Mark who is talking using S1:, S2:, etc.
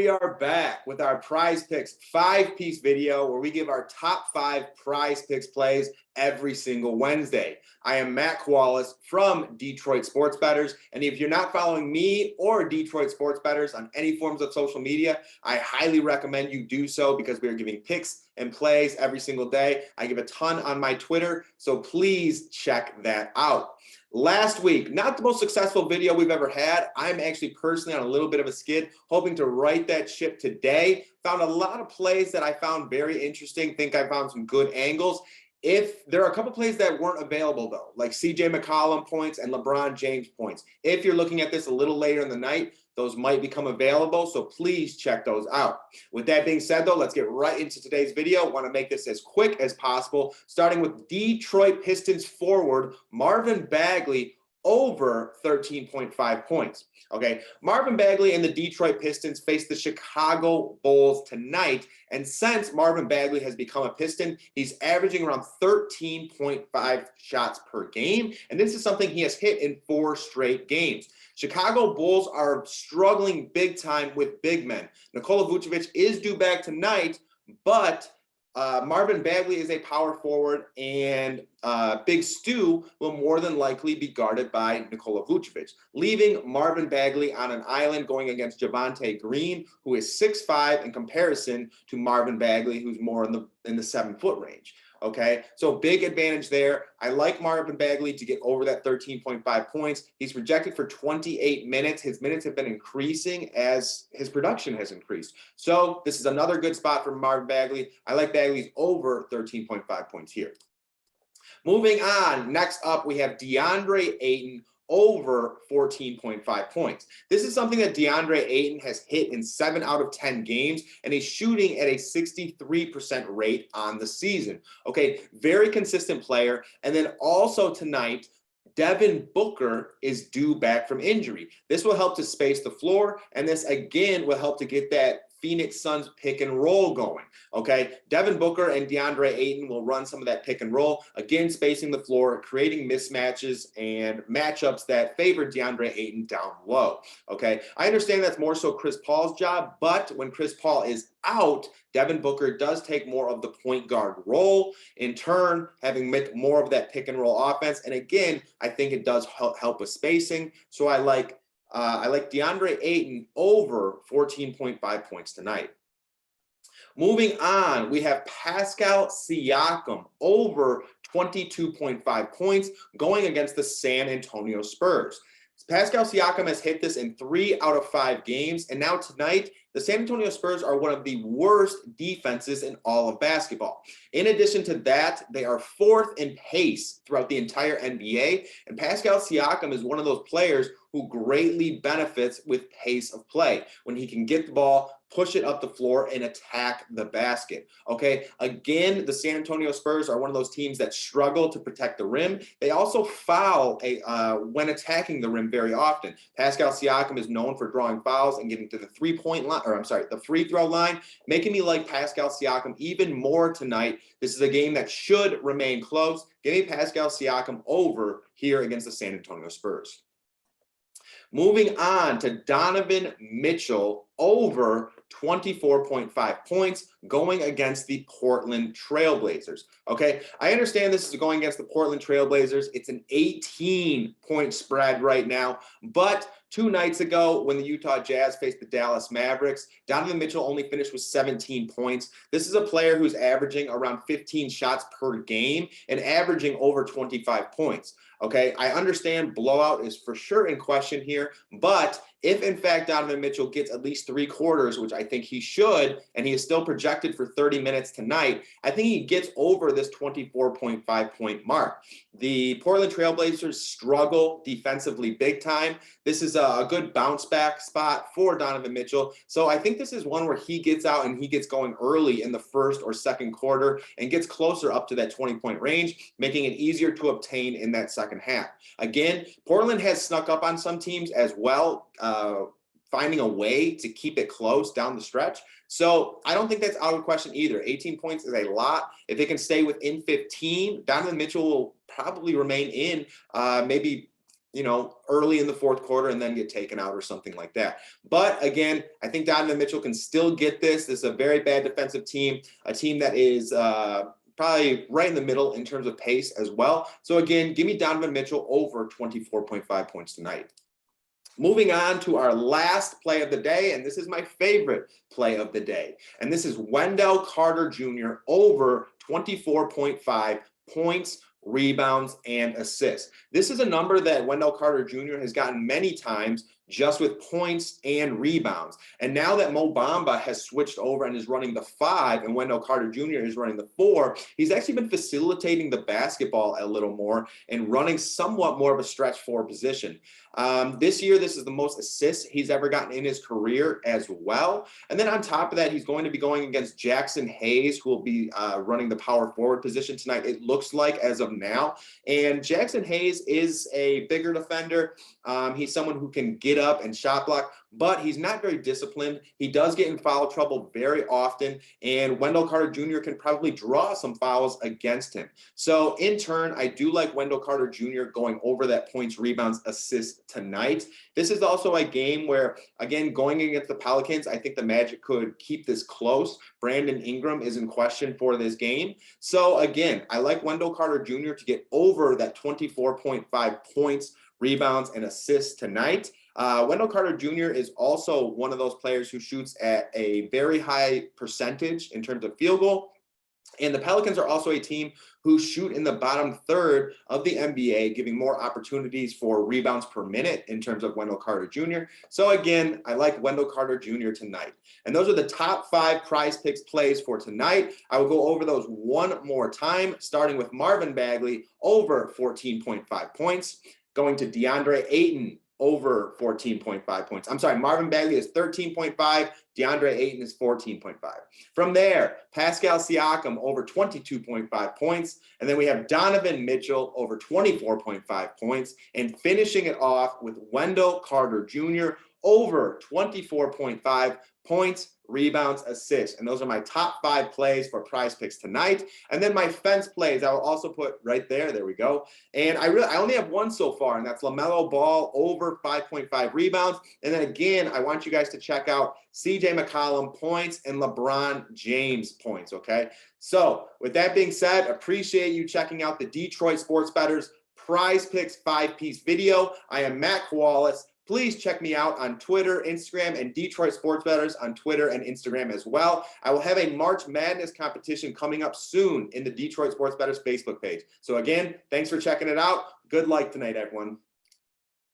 S1: we are back with our Prize Picks 5-piece video where we give our top 5 Prize Picks plays every single Wednesday. I am Matt Kowalis from Detroit Sports Bettors, and if you're not following me or Detroit Sports Bettors on any forms of social media, I highly recommend you do so because we are giving picks and plays every single day. I give a ton on my Twitter, so please check that out. Last week, not the most successful video we've ever had. I'm actually personally on a little bit of a skid, hoping to right that ship today. Found a lot of plays that I found very interesting. Think I found some good angles. If there are a couple plays that weren't available though, like CJ McCollum points and LeBron James points. If you're looking at this a little later in the night, those might become available, so please check those out. With that being said though, let's get right into today's video. I want to make this as quick as possible, starting with Detroit Pistons forward Marvin Bagley over 13.5 points. Okay, Marvin Bagley and the Detroit Pistons face the Chicago Bulls tonight, and since Marvin Bagley has become a Piston, he's averaging around 13.5 shots per game, and this is something he has hit in 4 straight games. Chicago Bulls are struggling big time with big men. Nikola Vucevic is due back tonight, but Marvin Bagley is a power forward, and Big Stu will more than likely be guarded by Nikola Vucevic, leaving Marvin Bagley on an island going against Javonte Green, who is 6'5" in comparison to Marvin Bagley, who's more in the 7-foot range. Okay, so big advantage there. I like Marvin Bagley to get over that 13.5 points. He's projected for 28 minutes. His minutes have been increasing as his production has increased. So this is another good spot for Marvin Bagley. I like Bagley's over 13.5 points here. Moving on, next up we have DeAndre Ayton over 14.5 points. This is something that DeAndre Ayton has hit in 7 out of 10 games, and he's shooting at a 63% rate on the season. Okay, very consistent player. And then also tonight, Devin Booker is due back from injury. This will help to space the floor, and this again will help to get that Phoenix Suns pick and roll going. Okay, Devin Booker and DeAndre Ayton will run some of that pick and roll, again spacing the floor, creating mismatches and matchups that favor DeAndre Ayton down low. Okay, I understand that's more so Chris Paul's job, but when Chris Paul is out, Devin Booker does take more of the point guard role, in turn having more of that pick and roll offense. And again, I think it does help with spacing. So I like DeAndre Ayton over 14.5 points tonight. Moving on, we have Pascal Siakam over 22.5 points going against the San Antonio Spurs. Pascal Siakam has hit this in 3 out of 5 games, and now tonight, the San Antonio Spurs are one of the worst defenses in all of basketball. In addition to that, they are 4th in pace throughout the entire NBA, and Pascal Siakam is one of those players who greatly benefits with pace of play. When he can get the ball, push it up the floor, and attack the basket. Okay, again, the San Antonio Spurs are one of those teams that struggle to protect the rim. They also foul when attacking the rim very often. Pascal Siakam is known for drawing fouls and getting to the the free throw line, making me like Pascal Siakam even more tonight. This is a game that should remain close. Give me Pascal Siakam over here against the San Antonio Spurs. Moving on to Donovan Mitchell over 24.5 points going against the Portland Trailblazers. Okay, I understand this is going against the Portland Trailblazers. It's an 18-point spread right now, but 2 nights ago when the Utah Jazz faced the Dallas Mavericks, Donovan Mitchell only finished with 17 points. This is a player who's averaging around 15 shots per game and averaging over 25 points. Okay, I understand blowout is for sure in question here, but if in fact Donovan Mitchell gets at least 3 quarters, which I think he should, and he is still projected for 30 minutes tonight, I think he gets over this 24.5 point mark. The Portland Trailblazers struggle defensively big time. This is a good bounce back spot for Donovan Mitchell. So I think this is one where he gets out and he gets going early in the 1st or 2nd quarter and gets closer up to that 20-point range, making it easier to obtain in that second half. Again, Portland has snuck up on some teams as well, finding a way to keep it close down the stretch. So I don't think that's out of question either. 18 points is a lot. If they can stay within 15, Donovan Mitchell will probably remain in maybe early in the fourth quarter and then get taken out or something like that. But again, I think Donovan Mitchell can still get this. This is a very bad defensive team, a team that is probably right in the middle in terms of pace as well. So again, give me Donovan Mitchell over 24.5 points tonight. Moving on to our last play of the day, and this is my favorite play of the day. And this is Wendell Carter Jr. over 24.5 points, rebounds, and assists. This is a number that Wendell Carter Jr. has gotten many times just with points and rebounds. And now that Mo Bamba has switched over and is running the 5 and Wendell Carter Jr. is running the 4, he's actually been facilitating the basketball a little more and running somewhat more of a stretch 4 position. This year, this is the most assists he's ever gotten in his career as well. And then on top of that, he's going to be going against Jackson Hayes, who will be running the power forward position tonight, it looks like, as of now. And Jackson Hayes is a bigger defender. He's someone who can get up and shot block, but he's not very disciplined. He does get in foul trouble very often, and Wendell Carter Jr. can probably draw some fouls against him. So in turn, I do like Wendell Carter Jr. going over that points, rebounds, assists tonight. This is also a game where, again, going against the Pelicans, I think the Magic could keep this close. Brandon Ingram is in question for this game. So again, I like Wendell Carter Jr. to get over that 24.5 points, rebounds, and assists tonight. Wendell Carter Jr. is also one of those players who shoots at a very high percentage in terms of field goal. And the Pelicans are also a team who shoot in the bottom third of the NBA, giving more opportunities for rebounds per minute in terms of Wendell Carter Jr. So again, I like Wendell Carter Jr. tonight. And those are the top 5 PrizePicks plays for tonight. I will go over those one more time, starting with Marvin Bagley over 14.5 points, going to DeAndre Ayton over 14.5 points. I'm sorry, Marvin Bagley is 13.5. DeAndre Ayton is 14.5. From there, Pascal Siakam over 22.5 points. And then we have Donovan Mitchell over 24.5 points. And finishing it off with Wendell Carter Jr. over 24.5 points, rebounds, assists. And those are my top 5 plays for PrizePicks tonight. And then my fence plays, I will also put right there. There we go. And I only have one so far, and that's LaMelo Ball over 5.5 rebounds. And then again, I want you guys to check out CJ McCollum points and LeBron James points, okay? So with that being said, appreciate you checking out the Detroit Sports Bettors PrizePicks 5-piece video. I am Matt Kowalis. Please check me out on Twitter, Instagram, and Detroit Sports Bettors on Twitter and Instagram as well. I will have a March Madness competition coming up soon in the Detroit Sports Bettors Facebook page. So again, thanks for checking it out. Good luck tonight, everyone.